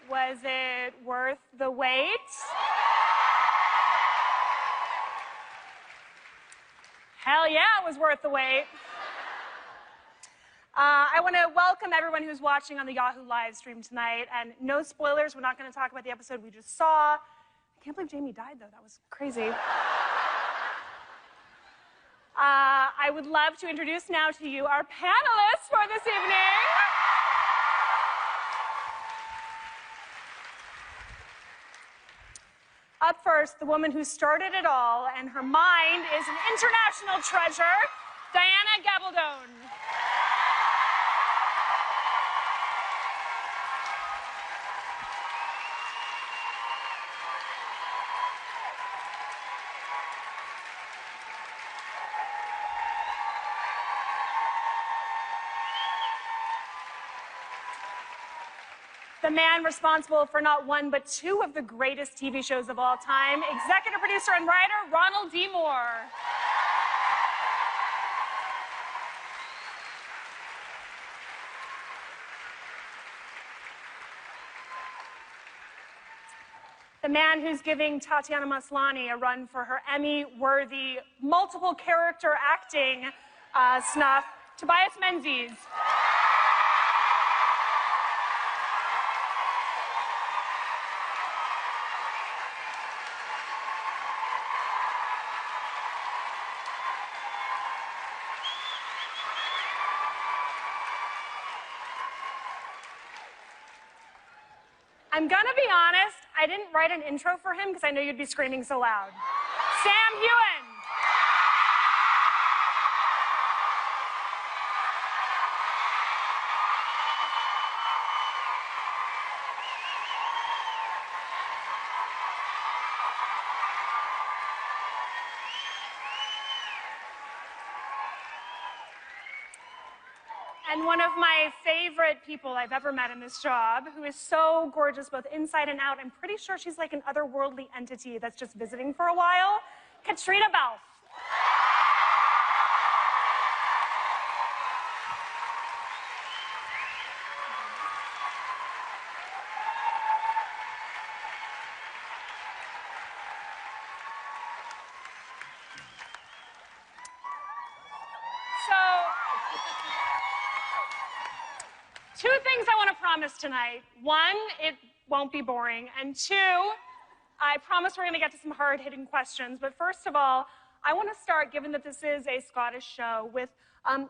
Was it worth the wait? Hell yeah, it was worth the wait. I want to welcome everyone who's watching on the Yahoo live stream tonight. And no spoilers, we're not going to talk about the episode we just saw. I can't believe Jamie died, though. That was crazy. I would love to introduce now to you our panelists for this evening. Up first, the woman who started it all, and her mind is an international treasure, Diana Gabaldon. The man responsible for not one but two of the greatest TV shows of all time, executive producer and writer, Ronald D. Moore. The man who's giving Tatiana Maslany a run for her Emmy-worthy multiple character acting snuff, Tobias Menzies. I'm gonna be honest, I didn't write an intro for him because I know you'd be screaming so loud. Sam Heughan. And one of my favorite people I've ever met in this job, who is so gorgeous both inside and out. I'm pretty sure she's like an otherworldly entity that's just visiting for a while. Katrina Balfe. Two things I want to promise tonight. One, it won't be boring. And two, I promise we're going to get to some hard-hitting questions. But first of all, I want to start, given that this is a Scottish show, with an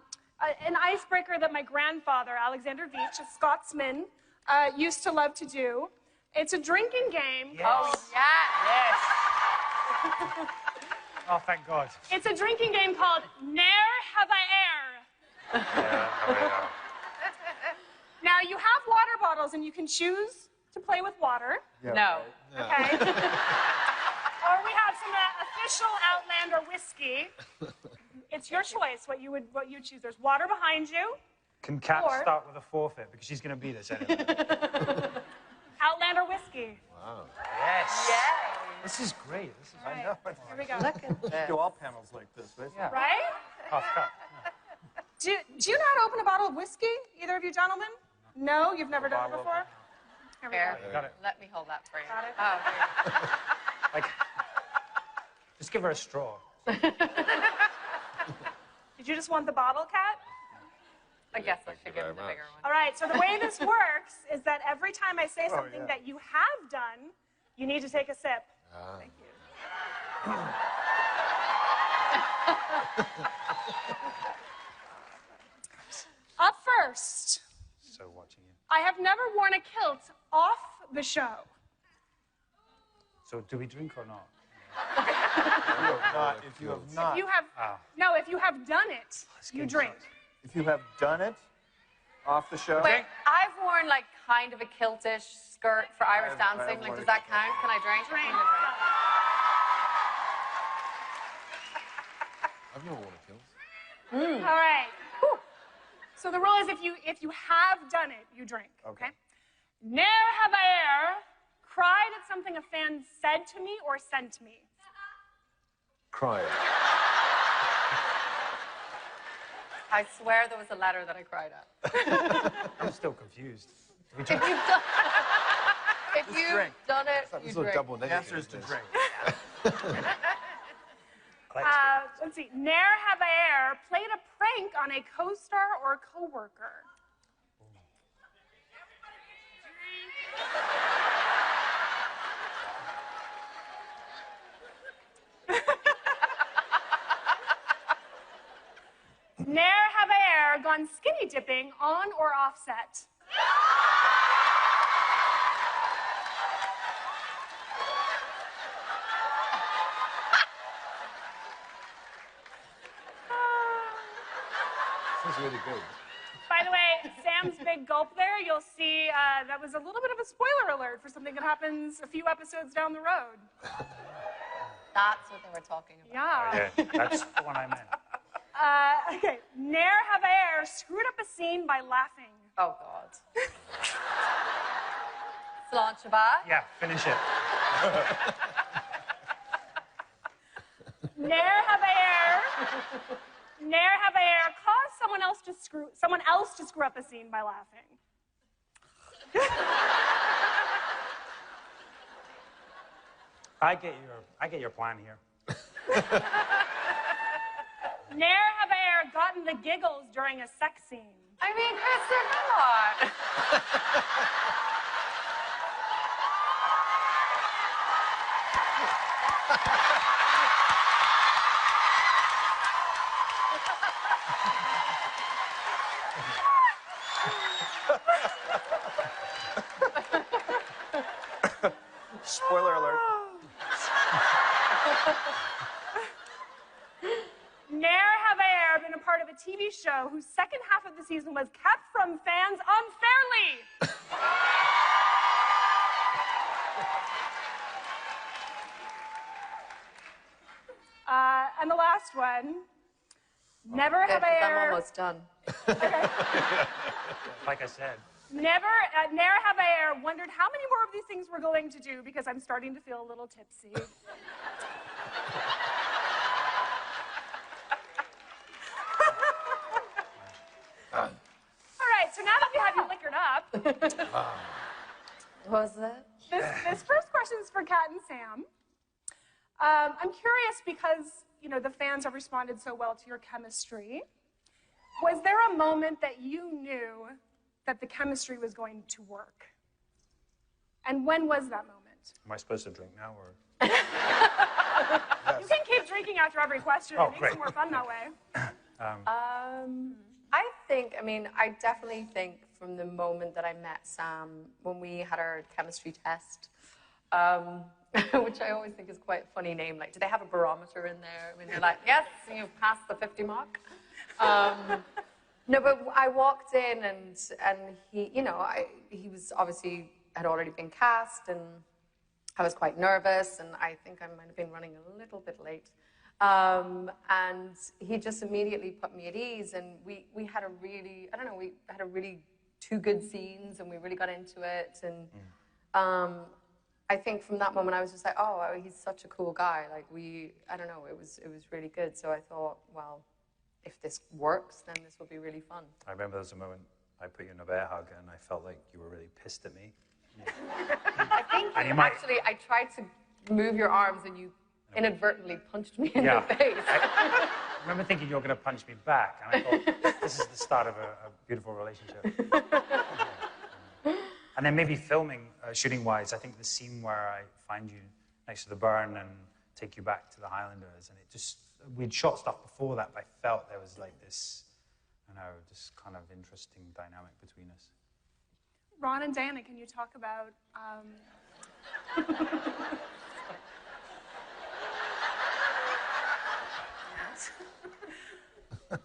icebreaker that my grandfather, Alexander Veitch, a Scotsman, used to love to do. It's a drinking game. Yes. Oh, yeah. Yes. Oh, thank God. It's a drinking game called Ne'er Have I E'er. Yeah. Now, you have water bottles, and you can choose to play with water. Yeah, no. Okay. Or we have some official Outlander whiskey. It's your choice what you choose. There's water behind you. Can Kat start with a forfeit because she's going to beat us anyway? Outlander whiskey. Wow. Yes. Yay. This is great. This is. Right. I know. Here we go. Look at this. Do all panels like this, right? Yeah. Right? Half cup. Yeah. Do you know how to open a bottle of whiskey? Either of you gentlemen? No, you've never done it before? Here we go. Got it. Let me hold that for you. Got it? Oh, Like, just give her a straw. Did you just want the bottle, Kat? I guess I should give him the bigger one. All right, so the way this works is that every time I say something that you have done, you need to take a sip. Thank you. Up first. So watching you. I have never worn a kilt off the show. So do we drink or not? If you have not. If you have, no, if you have done it, you drink. If you have done it off the show. Wait, I've worn like kind of a kiltish skirt for Irish dancing. Like, does that count? Can I drink? Drink. I've never worn a kilt. All right. Whew. So the rule is if you have done it, you drink. Okay. Ne'er have I e'er cried at something a fan said to me or sent me. Cried. I swear there was a letter that I cried at. I'm still confused. Do we drink? You've drink. done it. This You is a drink. double The negative. answer is to drink. Let's see. Nair Havaer played a prank on a co-star or co-worker. Nair Havaer gone skinny dipping on or off set. This is really good. By the way, Sam's big gulp there, you'll see that was a little bit of a spoiler alert for something that happens a few episodes down the road. That's what they were talking about. Yeah. Yeah, that's the one I meant. Okay. Nair Havaer screwed up a scene by laughing. Oh, God. Slanchaba. Yeah, finish it. Nair Havaer caused someone else to screw up a scene by laughing. I get your plan here. Nair Havaer gotten the giggles during a sex scene. I mean, Kristen, come on. Spoiler alert. Nair Havaer been a part of a TV show whose second half of the season was kept from fans unfairly. And the last one. Never Yeah, 'cause I'm Havaer. almost done. Like I said. Nair Havaer wondered how many more of these things we're going to do because I'm starting to feel a little tipsy. All right, so now that we have you liquored up, What was that? this first question is for Kat and Sam. I'm curious because, you know, the fans have responded so well to your chemistry. Was there a moment that you knew that the chemistry was going to work? And when was that moment? Am I supposed to drink now or? You can keep drinking after every question. Oh, It makes great. it more fun that way. I definitely think from the moment that I met Sam, when we had our chemistry test, which I always think is quite a funny name. Like, do they have a barometer in there? I mean, they're like, yes, you've passed the 50 mark. No, but I walked in and he, you know, he was obviously had already been cast, and I was quite nervous, and I think I might have been running a little bit late. And he just immediately put me at ease, and we had a really, I don't know, we had a really 2 good scenes, and we really got into it, and I think from that moment I was just like, oh, he's such a cool guy. Like I don't know, it was really good. So I thought, well, if this works, then this will be really fun. I remember there was a moment I put you in a bear hug and I felt like you were really pissed at me. I think actually, I tried to move your arms, and you inadvertently punched me in the face. I remember thinking you were going to punch me back, and I thought, this is the start of a beautiful relationship. And then maybe filming, shooting-wise, I think the scene where I find you next to the burn and take you back to the Highlanders, and it just, we'd shot stuff before that, but I felt there was like this, I don't know, this kind of interesting dynamic between us. Ron and Diana, can you talk about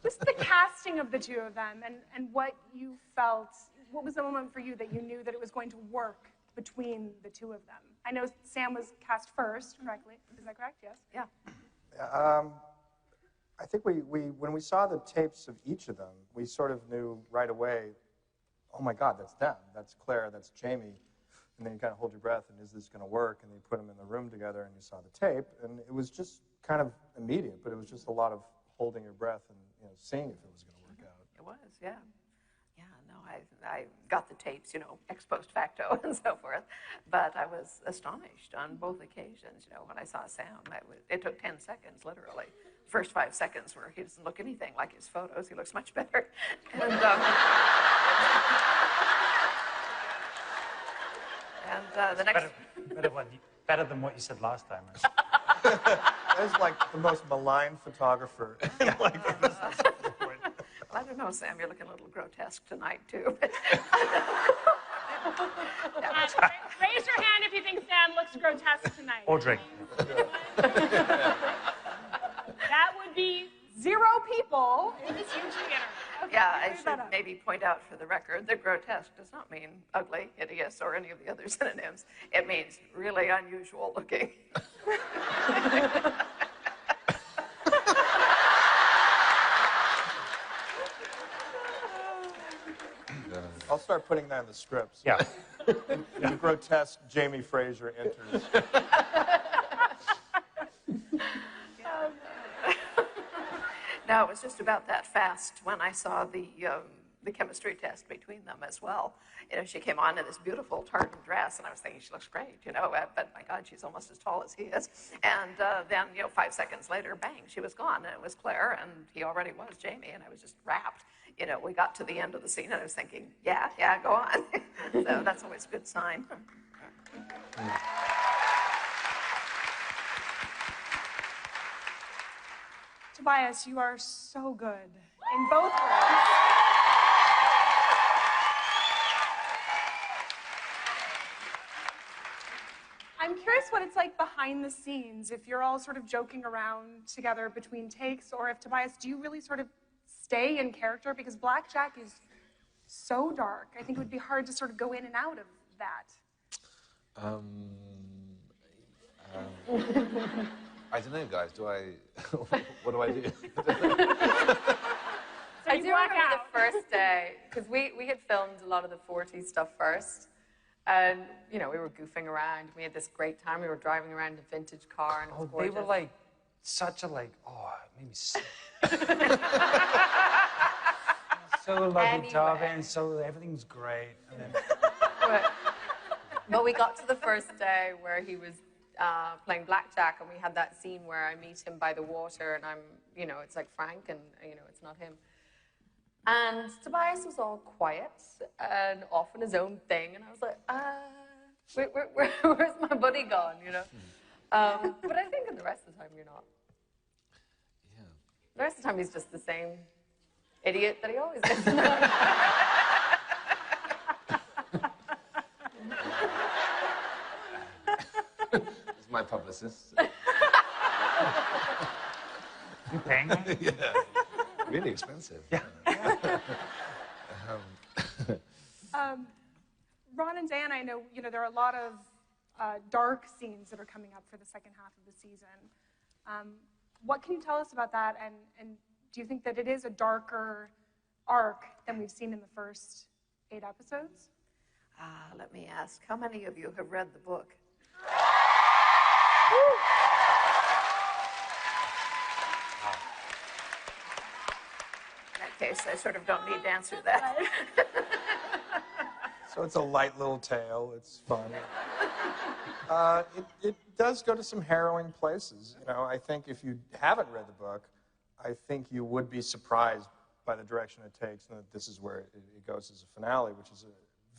just the casting of the two of them and what you felt? What was the moment for you that you knew that it was going to work between the two of them? I know Sam was cast first, correctly. Is that correct? Yes? Yeah. I think when we saw the tapes of each of them, we sort of knew right away, oh my God, that's them. That's Claire, that's Jamie. And then you kind of hold your breath, and is this going to work? And you put them in the room together, and you saw the tape. And it was just kind of immediate, but it was just a lot of holding your breath and seeing if it was going to work out. It was, yeah. Yeah, no, I got the tapes, ex post facto and so forth. But I was astonished on both occasions, when I saw Sam. It took 10 seconds, literally. First 5 seconds where he doesn't look anything like his photos. He looks much better. And, the next... Better than what you said last time. That's like the most maligned photographer. Well, I don't know, Sam, you're looking a little grotesque tonight, too. Raise your hand if you think Sam looks grotesque tonight. Or drink. That would be 0 people in this huge theater. Okay, Yeah, I should maybe point out for the record that grotesque does not mean ugly, hideous, or any of the other synonyms. It means really unusual looking. I'll start putting that in the scripts. Yeah. In grotesque, Jamie Fraser enters. No, it was just about that fast when I saw the chemistry test between them as well. She came on in this beautiful tartan dress, and I was thinking she looks great, but my God, she's almost as tall as he is. And then, 5 seconds later, bang, she was gone, and it was Claire, and he already was Jamie, and I was just rapt. We got to the end of the scene, and I was thinking, yeah, go on. So that's always a good sign. Tobias, you are so good in both roles. I'm curious what it's like behind the scenes, if you're all sort of joking around together between takes, or if, Tobias, do you really sort of stay in character? Because Blackjack is so dark. I think it would be hard to sort of go in and out of that. I don't know, guys. What do I do? I do remember the first day, because we had filmed a lot of the 40s stuff first. And, we were goofing around. We had this great time. We were driving around in a vintage car, and it was gorgeous. They were like, it made me sick. So lovely, Darby, and so everything's great. And then... But we got to the first day where he was playing blackjack, and we had that scene where I meet him by the water, and I'm, it's like Frank, and, it's not him. And Tobias was all quiet and off on his own thing, and I was like, where's my buddy gone, But I think in the rest of the time, you're not. Yeah. The rest of the time, he's just the same idiot that he always is. It's my publicist. You paying me? Yeah. Really expensive. Yeah. Ron and Dan, I know, there are a lot of dark scenes that are coming up for the second half of the season. What can you tell us about that, and do you think that it is a darker arc than we've seen in the first 8 episodes? Let me ask, how many of you have read the book? In that case, I sort of don't need to answer that. So it's a light little tale. It's fun. It does go to some harrowing places. I think if you haven't read the book, I think you would be surprised by the direction it takes, and that this is where it goes as a finale, which is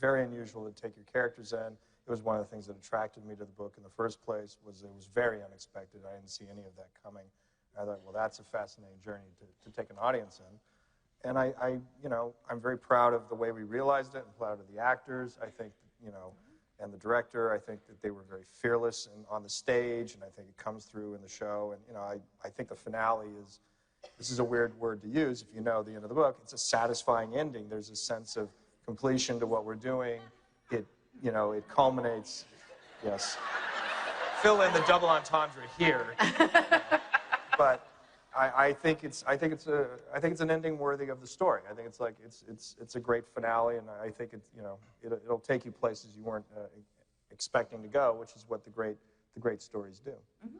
very unusual to take your characters in. It was one of the things that attracted me to the book in the first place. It was very unexpected. I didn't see any of that coming. I thought, well, that's a fascinating journey to take an audience in. And I'm very proud of the way we realized it, and proud of the actors. I think, and the director. I think that they were very fearless on the stage, and I think it comes through in the show. And I think the finale is. This is a weird word to use if you know the end of the book. It's a satisfying ending. There's a sense of completion to what we're doing. It culminates. Yes. Fill in the double entendre here. But I think it's an ending worthy of the story. I think it's a great finale, and I think it'll take you places you weren't expecting to go, which is what the great stories do. Mm-hmm.